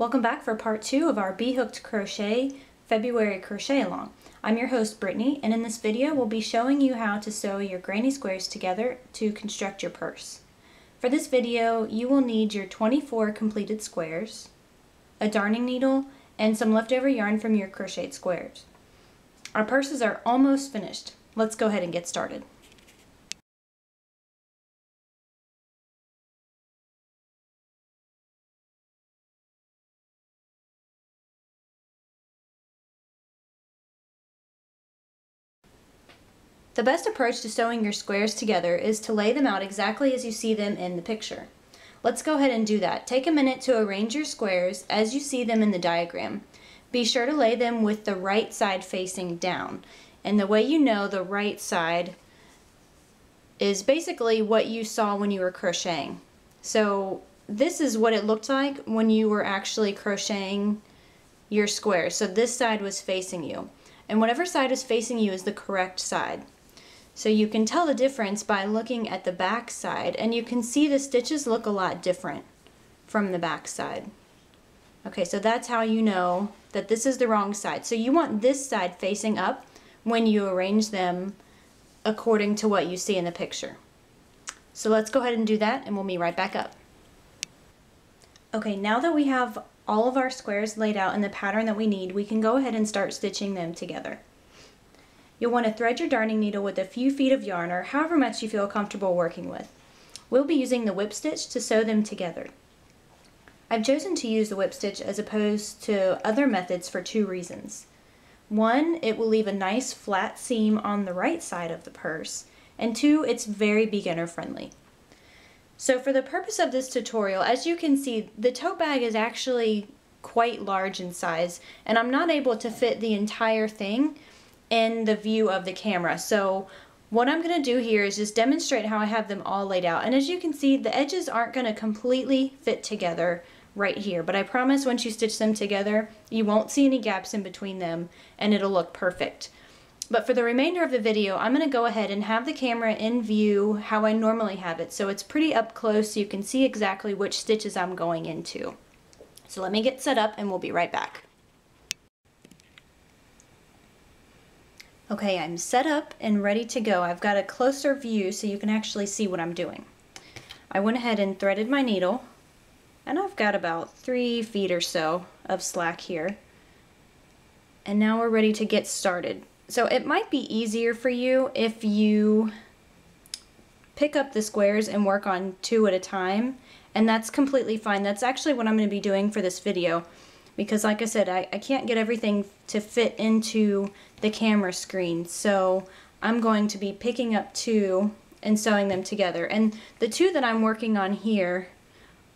Welcome back for part 2 of our B.Hooked Crochet February crochet along. I'm your host Brittany, and in this video we'll be showing you how to sew your granny squares together to construct your purse. For this video you will need your 24 completed squares, a darning needle, and some leftover yarn from your crocheted squares. Our purses are almost finished. Let's go ahead and get started. The best approach to sewing your squares together is to lay them out exactly as you see them in the picture. Let's go ahead and do that. Take a minute to arrange your squares as you see them in the diagram. Be sure to lay them with the right side facing down. And the way you know the right side is basically what you saw when you were crocheting. So this is what it looked like when you were actually crocheting your squares. So this side was facing you. And whatever side is facing you is the correct side. So you can tell the difference by looking at the back side, and you can see the stitches look a lot different from the back side. Okay, so that's how you know that this is the wrong side. So you want this side facing up when you arrange them according to what you see in the picture. So let's go ahead and do that, and we'll meet right back up. Okay, now that we have all of our squares laid out in the pattern that we need, we can go ahead and start stitching them together. You'll want to thread your darning needle with a few feet of yarn, or however much you feel comfortable working with. We'll be using the whip stitch to sew them together. I've chosen to use the whip stitch as opposed to other methods for two reasons. One, it will leave a nice flat seam on the right side of the purse, and two, it's very beginner friendly. So for the purpose of this tutorial, as you can see, the tote bag is actually quite large in size, and I'm not able to fit the entire thing in the view of the camera. So what I'm going to do here is just demonstrate how I have them all laid out. And as you can see, the edges aren't going to completely fit together right here, but I promise once you stitch them together, you won't see any gaps in between them, and it'll look perfect. But for the remainder of the video, I'm going to go ahead and have the camera in view how I normally have it, so it's pretty up close so you can see exactly which stitches I'm going into. So let me get set up and we'll be right back. Okay, I'm set up and ready to go. I've got a closer view so you can actually see what I'm doing. I went ahead and threaded my needle, and I've got about 3 feet or so of slack here. And now we're ready to get started. So it might be easier for you if you pick up the squares and work on 2 at a time, and that's completely fine. That's actually what I'm going to be doing for this video, because like I said, I can't get everything to fit into the camera screen, so I'm going to be picking up 2 and sewing them together. And the 2 that I'm working on here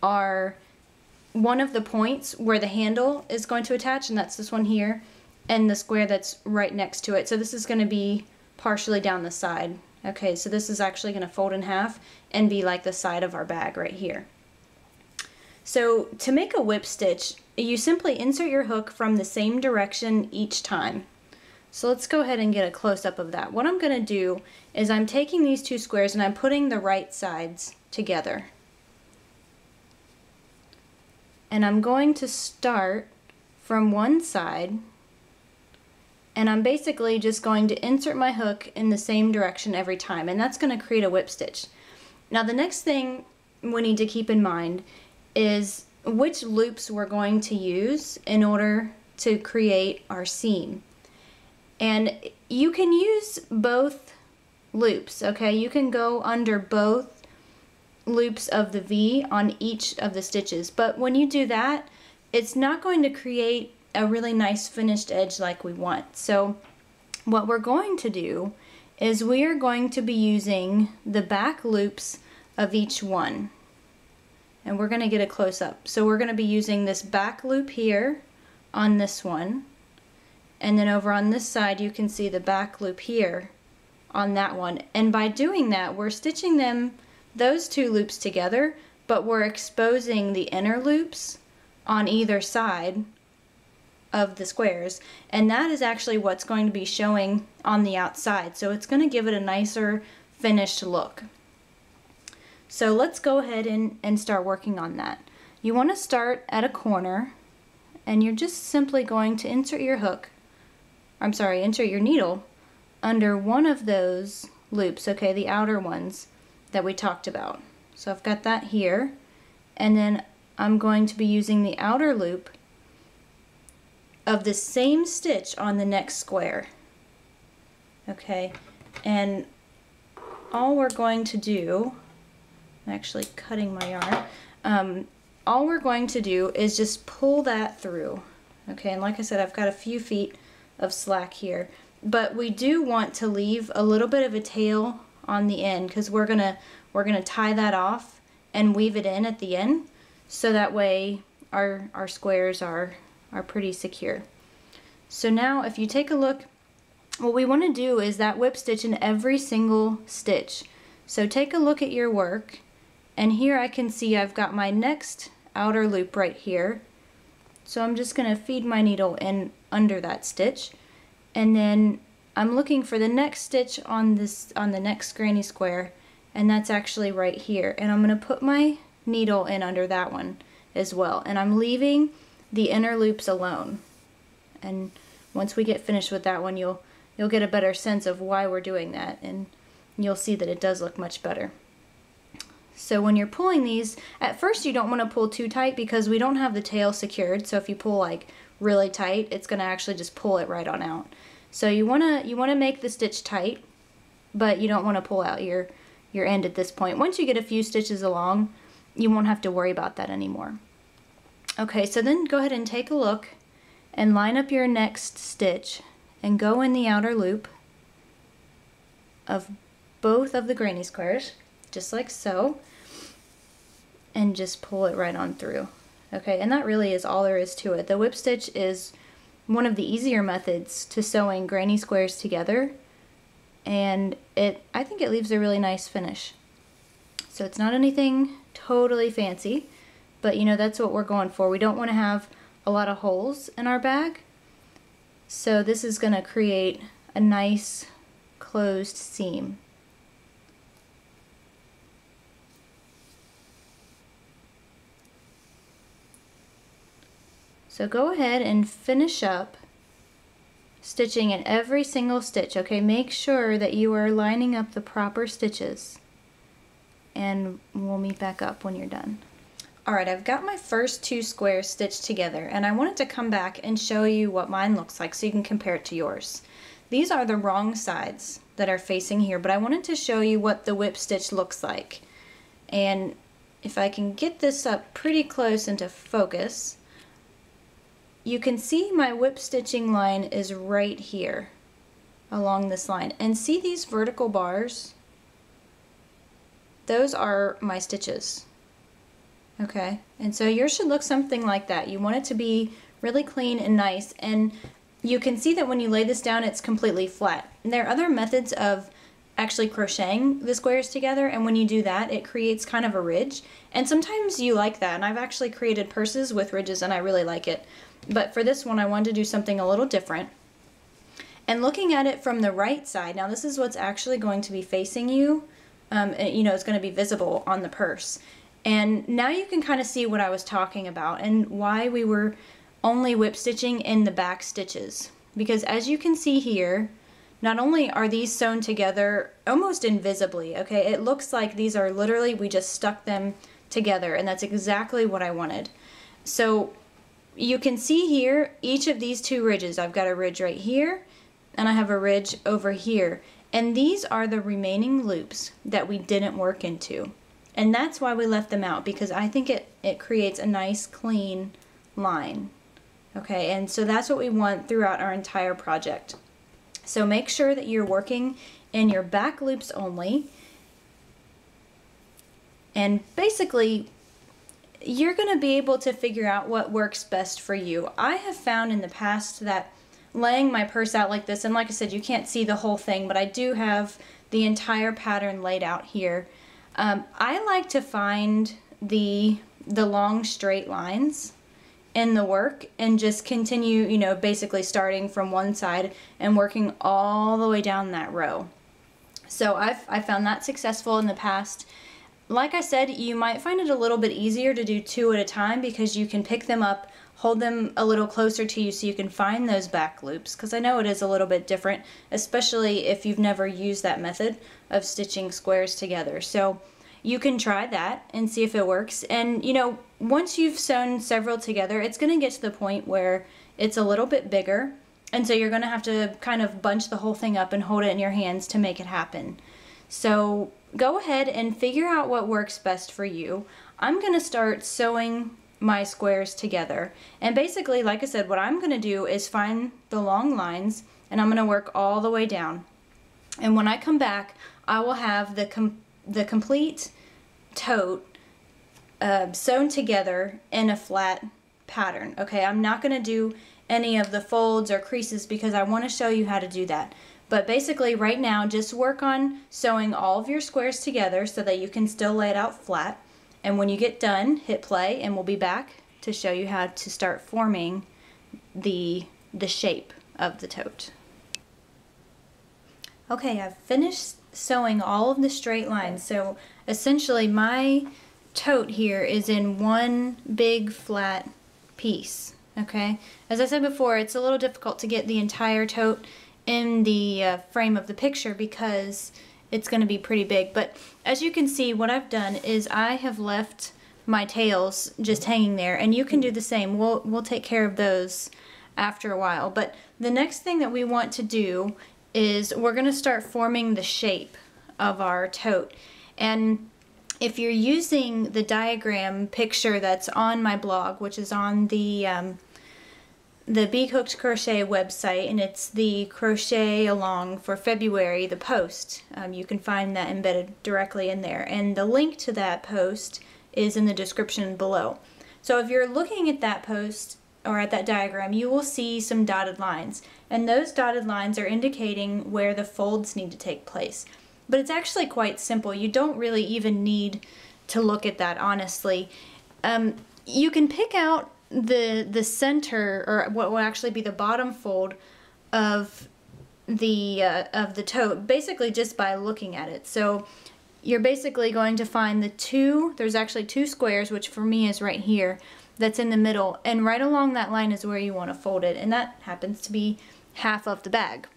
are one of the points where the handle is going to attach, and that's this one here, and the square that's right next to it. So this is going to be partially down the side. Okay, so this is actually going to fold in half and be like the side of our bag right here. So to make a whip stitch, you simply insert your hook from the same direction each time. So let's go ahead and get a close-up of that. What I'm going to do is I'm taking these 2 squares and I'm putting the right sides together. And I'm going to start from one side, and I'm basically just going to insert my hook in the same direction every time, and that's going to create a whip stitch. Now the next thing we need to keep in mind is which loops we're going to use in order to create our seam. And you can use both loops, okay? You can go under both loops of the V on each of the stitches, but when you do that, it's not going to create a really nice finished edge like we want. So what we're going to do is we are going to be using the back loops of each one. And we're going to get a close-up. So we're going to be using this back loop here on this one, and then over on this side you can see the back loop here on that one. And by doing that, we're stitching them, those 2 loops together, but we're exposing the inner loops on either side of the squares, and that is actually what's going to be showing on the outside. So it's going to give it a nicer finished look. So let's go ahead and start working on that. You want to start at a corner and you're just simply going to insert your insert your needle under one of those loops, okay, the outer ones that we talked about. So I've got that here, and then I'm going to be using the outer loop of the same stitch on the next square. Okay, and all we're going to do, I'm actually cutting my yarn, all we're going to do is just pull that through. Okay, and like I said, I've got a few feet of slack here, but we do want to leave a little bit of a tail on the end because we're gonna tie that off and weave it in at the end, so that way our squares are pretty secure. So now if you take a look, what we want to do is that whip stitch in every single stitch. So take a look at your work, and here I can see I've got my next outer loop right here. So I'm just going to feed my needle in under that stitch, and then I'm looking for the next stitch on the next granny square, and that's actually right here, and I'm going to put my needle in under that one as well, and I'm leaving the inner loops alone. And once we get finished with that one, you'll get a better sense of why we're doing that, and you'll see that it does look much better. So when you're pulling these, at first you don't want to pull too tight because we don't have the tail secured, so if you pull like really tight, it's going to actually just pull it right on out. So you want to make the stitch tight, but you don't want to pull out your end at this point. Once you get a few stitches along, you won't have to worry about that anymore. Okay, so then go ahead and take a look and line up your next stitch and go in the outer loop of both of the granny squares, just like so, and just pull it right on through. Okay, and that really is all there is to it. The whip stitch is one of the easier methods to sewing granny squares together, and I think it leaves a really nice finish. So it's not anything totally fancy, but you know, that's what we're going for. We don't want to have a lot of holes in our bag, so this is going to create a nice closed seam. So go ahead and finish up stitching in every single stitch. Okay, make sure that you are lining up the proper stitches, and we'll meet back up when you're done. Alright, I've got my first two squares stitched together, and I wanted to come back and show you what mine looks like so you can compare it to yours. These are the wrong sides that are facing here, but I wanted to show you what the whip stitch looks like. And if I can get this up pretty close into focus, you can see my whip stitching line is right here along this line. And see these vertical bars? Those are my stitches. Okay, and so yours should look something like that. You want it to be really clean and nice, and you can see that when you lay this down it's completely flat. And there are other methods of actually crocheting the squares together, and when you do that it creates kind of a ridge, and sometimes you like that, and I've actually created purses with ridges and I really like it. But for this one I wanted to do something a little different. And looking at it from the right side, now this is what's actually going to be facing you, you know, it's going to be visible on the purse. And now you can kind of see what I was talking about and why we were only whip stitching in the back stitches. Because as you can see here, not only are these sewn together almost invisibly, okay, it looks like these are literally, we just stuck them together, and that's exactly what I wanted. So you can see here, each of these two ridges, I've got a ridge right here, and I have a ridge over here. And these are the remaining loops that we didn't work into. And that's why we left them out, because I think it creates a nice clean line. Okay, and so that's what we want throughout our entire project. So make sure that you're working in your back loops only. And basically, you're going to be able to figure out what works best for you. I have found in the past that laying my purse out like this, and like I said, you can't see the whole thing, but I do have the entire pattern laid out here. I like to find the long straight lines in the work and just continue, you know, basically starting from one side and working all the way down that row. So I've found that successful in the past. like I said, you might find it a little bit easier to do 2 at a time because you can pick them up, hold them a little closer to you so you can find those back loops, because I know it is a little bit different, especially if you've never used that method of stitching squares together. So you can try that and see if it works. And you know, once you've sewn several together, it's going to get to the point where it's a little bit bigger, and so you're going to have to kind of bunch the whole thing up and hold it in your hands to make it happen. So go ahead and figure out what works best for you. I'm going to start sewing my squares together, and basically, like I said, what I'm going to do is find the long lines, and I'm going to work all the way down. And when I come back, I will have the complete tote sewn together in a flat pattern. Okay, I'm not going to do any of the folds or creases because I want to show you how to do that. But basically right now, just work on sewing all of your squares together so that you can still lay it out flat. And when you get done, hit play, and we'll be back to show you how to start forming the shape of the tote. Okay, I've finished sewing all of the straight lines. So essentially my tote here is in one big flat piece. Okay, as I said before, it's a little difficult to get the entire tote in the frame of the picture because it's going to be pretty big, but as you can see, what I've done is I have left my tails just hanging there, and you can do the same. We'll take care of those after a while, but the next thing that we want to do is we're going to start forming the shape of our tote. And if you're using the diagram picture that's on my blog, which is on the B.Hooked crochet website, and it's the crochet-along for February, the post. You can find that embedded directly in there, and the link to that post is in the description below. So if you're looking at that post or at that diagram, you will see some dotted lines, and those dotted lines are indicating where the folds need to take place. But it's actually quite simple. You don't really even need to look at that, honestly. You can pick out the center, or what will actually be the bottom fold of the tote, basically just by looking at it. So you're basically going to find there's actually 2 squares, which for me is right here, that's in the middle, and right along that line is where you want to fold it, and that happens to be half of the bag.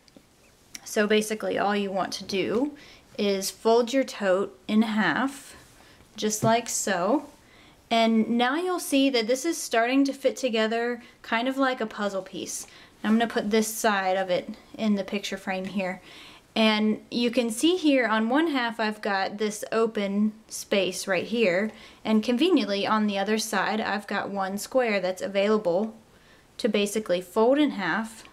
So basically all you want to do is fold your tote in half, just like so. And now you'll see that this is starting to fit together kind of like a puzzle piece. I'm going to put this side of it in the picture frame here. And you can see here on one half I've got this open space right here, and conveniently on the other side I've got one square that's available to basically fold in half,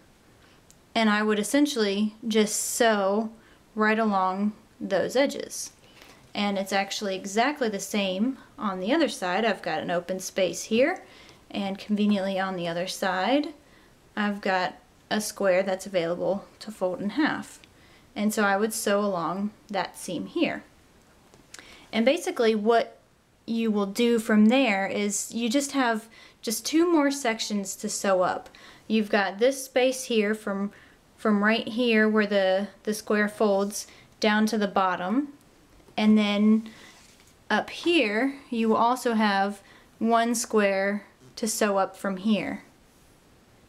and I would essentially just sew right along those edges. And it's actually exactly the same on the other side. I've got an open space here, and conveniently on the other side I've got a square that's available to fold in half. And so I would sew along that seam here. And basically what you will do from there is you just have 2 more sections to sew up. You've got this space here from right here where the square folds down to the bottom, and then up here you will also have one square to sew up from here.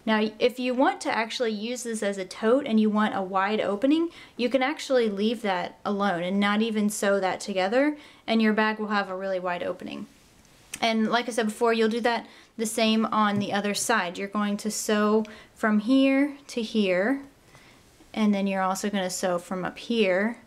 Now if you want to actually use this as a tote and you want a wide opening, you can actually leave that alone and not even sew that together, and your bag will have a really wide opening. And like I said before, you'll do that the same on the other side. You're going to sew from here to here, and then you're also going to sew from up here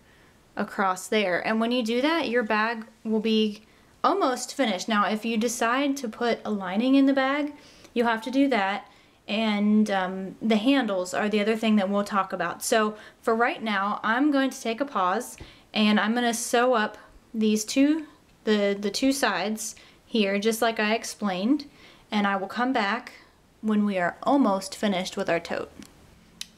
across there. And when you do that, your bag will be almost finished. Now if you decide to put a lining in the bag, you'll have to do that, and the handles are the other thing that we'll talk about. So for right now, I'm going to take a pause, and I'm going to sew up these the two sides here just like I explained, and I will come back when we are almost finished with our tote.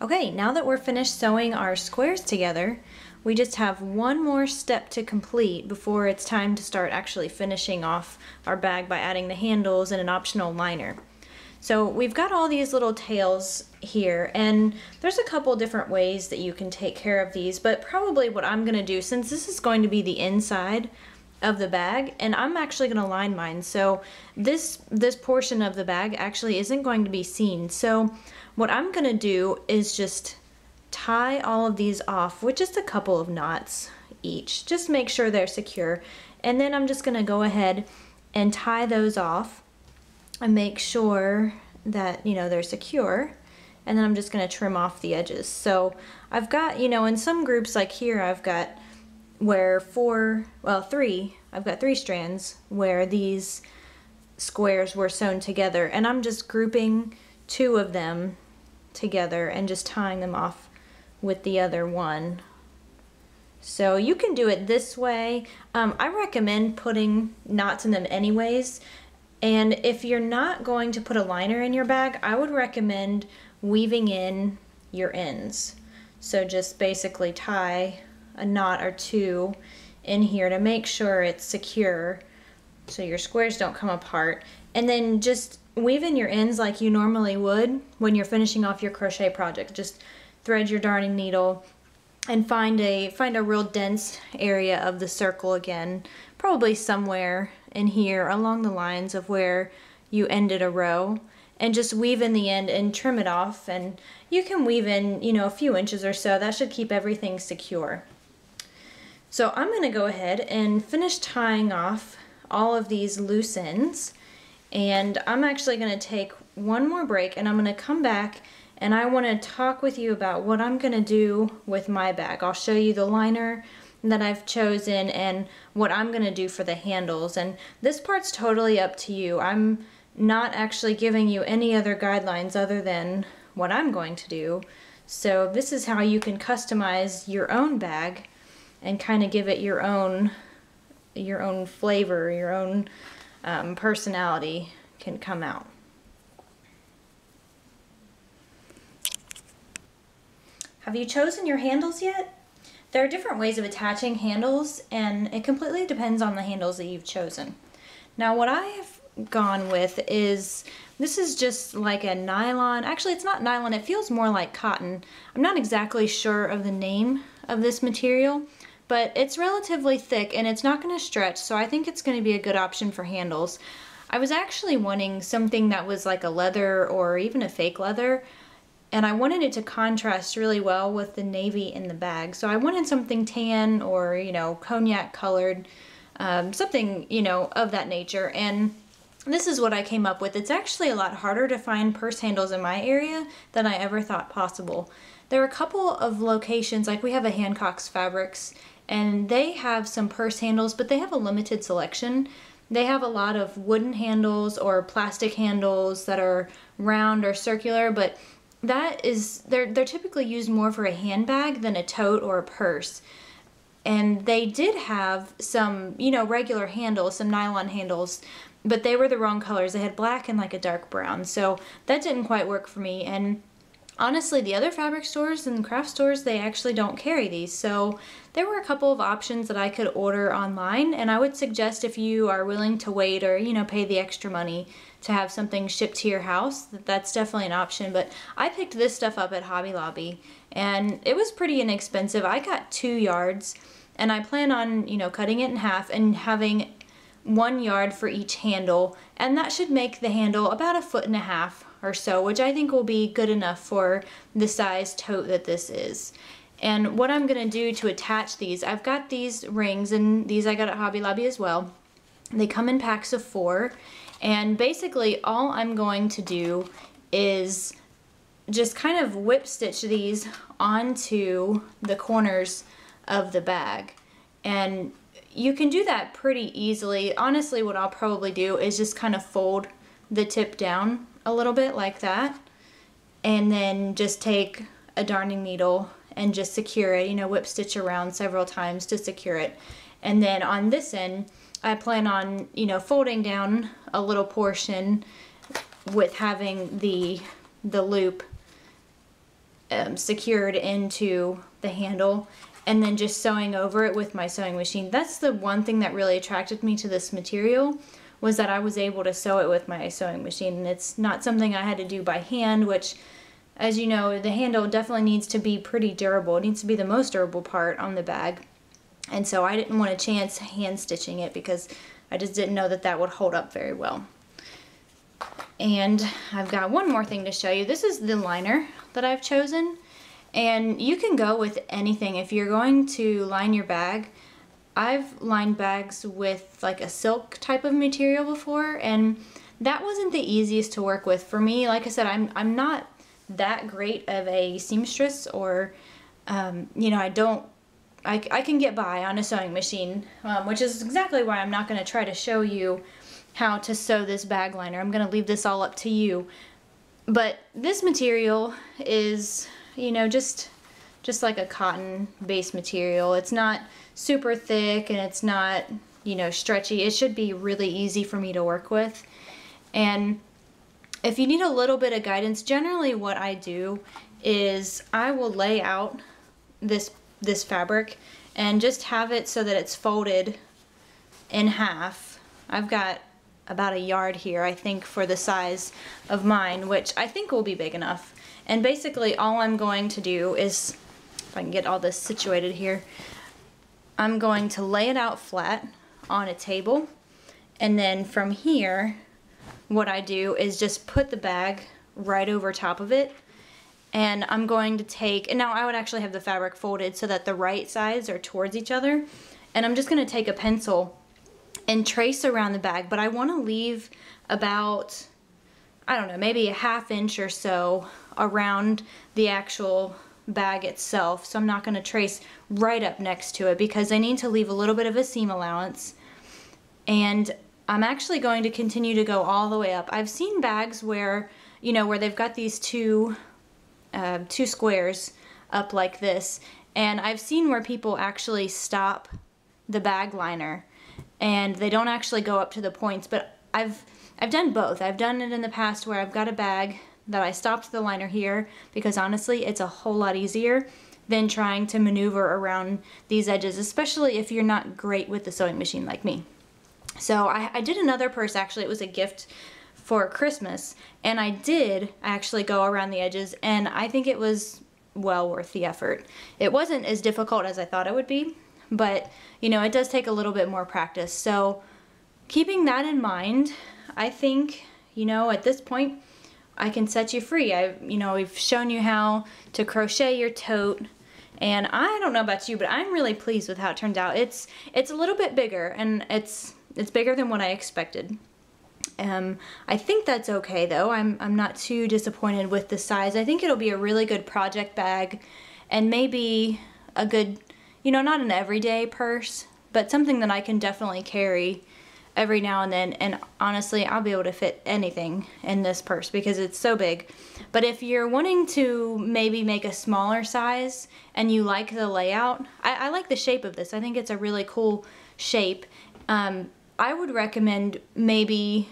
Okay, now that we're finished sewing our squares together, we just have one more step to complete before it's time to start actually finishing off our bag by adding the handles and an optional liner. So we've got all these little tails here, and there's a couple different ways that you can take care of these, but probably what I'm going to do, since this is going to be the inside of the bag, and I'm actually going to line mine. So this portion of the bag actually isn't going to be seen. So what I'm going to do is just tie all of these off with just a couple of knots each. Just make sure they're secure. And then I'm just going to go ahead and tie those off and make sure that, you know, they're secure. And then I'm just going to trim off the edges. So I've got, you know, in some groups like here, I've got I've got 3 strands where these squares were sewn together, and I'm just grouping 2 of them together and just tying them off with the other one. So you can do it this way. I recommend putting knots in them anyways, and if you're not going to put a liner in your bag, I would recommend weaving in your ends. So just basically tie a knot or 2 in here to make sure it's secure so your squares don't come apart, and then just weave in your ends like you normally would when you're finishing off your crochet project. Just thread your darning needle and find a real dense area of the circle again, probably somewhere in here along the lines of where you ended a row, and just weave in the end and trim it off. And you can weave in, you know, a few inches or so. That should keep everything secure. So I'm going to go ahead and finish tying off all of these loose ends, and I'm actually going to take one more break, and I'm going to come back and I want to talk with you about what I'm going to do with my bag. I'll show you the liner that I've chosen and what I'm going to do for the handles, and this part's totally up to you. I'm not actually giving you any other guidelines other than what I'm going to do. So this is how you can customize your own bag and kind of give it your own flavor, your own personality can come out. Have you chosen your handles yet? There are different ways of attaching handles, and it completely depends on the handles that you've chosen. Now what I have gone with is, this is just like a nylon. Actually, it's not nylon, it feels more like cotton. I'm not exactly sure of the name of this material, but it's relatively thick and it's not going to stretch, so I think it's going to be a good option for handles. I was actually wanting something that was like a leather or even a fake leather, and I wanted it to contrast really well with the navy in the bag. So I wanted something tan or, you know, cognac colored, something, you know, of that nature. And this is what I came up with. It's actually a lot harder to find purse handles in my area than I ever thought possible. There are a couple of locations, like we have a Hancock's Fabrics, and they have some purse handles, but they have a limited selection. They have a lot of wooden handles or plastic handles that are round or circular, but they're typically used more for a handbag than a tote or a purse. And they did have some, you know, regular handles, some nylon handles, but they were the wrong colors. They had black and like a dark brown, so that didn't quite work for me. And honestly, the other fabric stores and craft stores, they actually don't carry these. So there were a couple of options that I could order online, and I would suggest, if you are willing to wait or, you know, pay the extra money to have something shipped to your house, that's definitely an option. But I picked this stuff up at Hobby Lobby, and it was pretty inexpensive. I got 2 yards, and I plan on, you know, cutting it in half and having 1 yard for each handle, and that should make the handle about 1.5 feet or so, which I think will be good enough for the size tote that this is. And what I'm gonna do to attach these, I've got these rings, and these I got at Hobby Lobby as well. They come in packs of 4, and basically all I'm going to do is just kind of whip stitch these onto the corners of the bag. And you can do that pretty easily. Honestly, what I'll probably do is just kind of fold the tip down a little bit like that, and then just take a darning needle and just secure it, you know, whip stitch around several times to secure it. And then on this end, I plan on, you know, folding down a little portion with having the loop secured into the handle, and then just sewing over it with my sewing machine. That's the one thing that really attracted me to this material, was that I was able to sew it with my sewing machine. And it's not something I had to do by hand, which, as you know, the handle definitely needs to be pretty durable. It needs to be the most durable part on the bag. And so I didn't want to chance hand stitching it because I just didn't know that that would hold up very well. And I've got one more thing to show you. This is the liner that I've chosen. And you can go with anything. If you're going to line your bag, I've lined bags with like a silk type of material before, and that wasn't the easiest to work with for me. Like I said, I'm not that great of a seamstress, or you know, I can get by on a sewing machine, which is exactly why I'm not going to try to show you how to sew this bag liner. I'm going to leave this all up to you. But this material is, you know, just like a cotton based material. It's not super thick and it's not, you know, stretchy. It should be really easy for me to work with. And if you need a little bit of guidance, generally what I do is I will lay out this fabric and just have it so that it's folded in half. I've got about a yard here, I think, for the size of mine, which I think will be big enough. And basically all I'm going to do is, if I can get all this situated here, I'm going to lay it out flat on a table, and then from here what I do is just put the bag right over top of it. And I'm going to take, and now I would actually have the fabric folded so that the right sides are towards each other, and I'm just going to take a pencil and trace around the bag, but I want to leave about, I don't know, maybe a ½ inch or so around the actual bag itself. So I'm not going to trace right up next to it because I need to leave a little bit of a seam allowance. And I'm actually going to continue to go all the way up. I've seen bags where, you know, where they've got these two squares up like this, and I've seen where people actually stop the bag liner and they don't actually go up to the points. But I've done both. I've done it in the past where I've got a bag that I stopped the liner here because honestly it's a whole lot easier than trying to maneuver around these edges, especially if you're not great with the sewing machine like me. So I did another purse, actually. It was a gift for Christmas, and I did actually go around the edges, and I think it was well worth the effort. It wasn't as difficult as I thought it would be, but you know, it does take a little bit more practice. So keeping that in mind, I think, you know, at this point I can set you free. You know, we've shown you how to crochet your tote, and I don't know about you, but I'm really pleased with how it turned out. It's a little bit bigger, and it's bigger than what I expected. I think that's okay though. I'm not too disappointed with the size. I think it'll be a really good project bag, and maybe a good, you know, not an everyday purse, but something that I can definitely carry every now and then. And honestly, I'll be able to fit anything in this purse because it's so big. But if you're wanting to maybe make a smaller size and you like the layout, I like the shape of this. I think it's a really cool shape. I would recommend maybe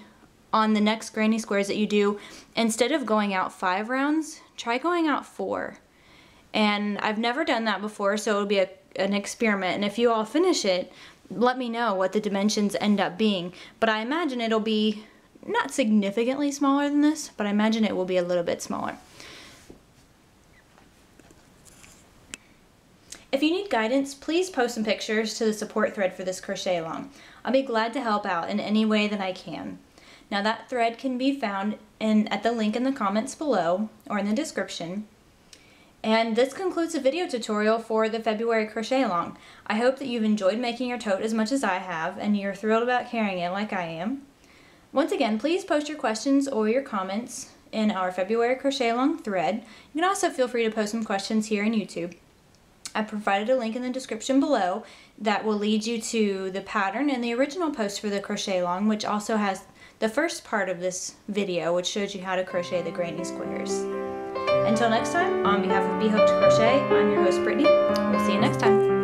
on the next granny squares that you do, instead of going out 5 rounds, try going out 4. And I've never done that before, so it'll be an experiment. And if you all finish it, let me know what the dimensions end up being. But I imagine it'll be not significantly smaller than this, but I imagine it will be a little bit smaller. If you need guidance, please post some pictures to the support thread for this crochet along. I'll be glad to help out in any way that I can. Now that thread can be found at the link in the comments below or in the description. And this concludes the video tutorial for the February crochet along. I hope that you've enjoyed making your tote as much as I have, and you're thrilled about carrying it like I am. Once again, please post your questions or your comments in our February crochet along thread. You can also feel free to post some questions here on YouTube. I provided a link in the description below that will lead you to the pattern and the original post for the crochet along, which also has the first part of this video, which shows you how to crochet the granny squares. Until next time, on behalf of B.Hooked Crochet, I'm your host Brittany. We'll see you next time.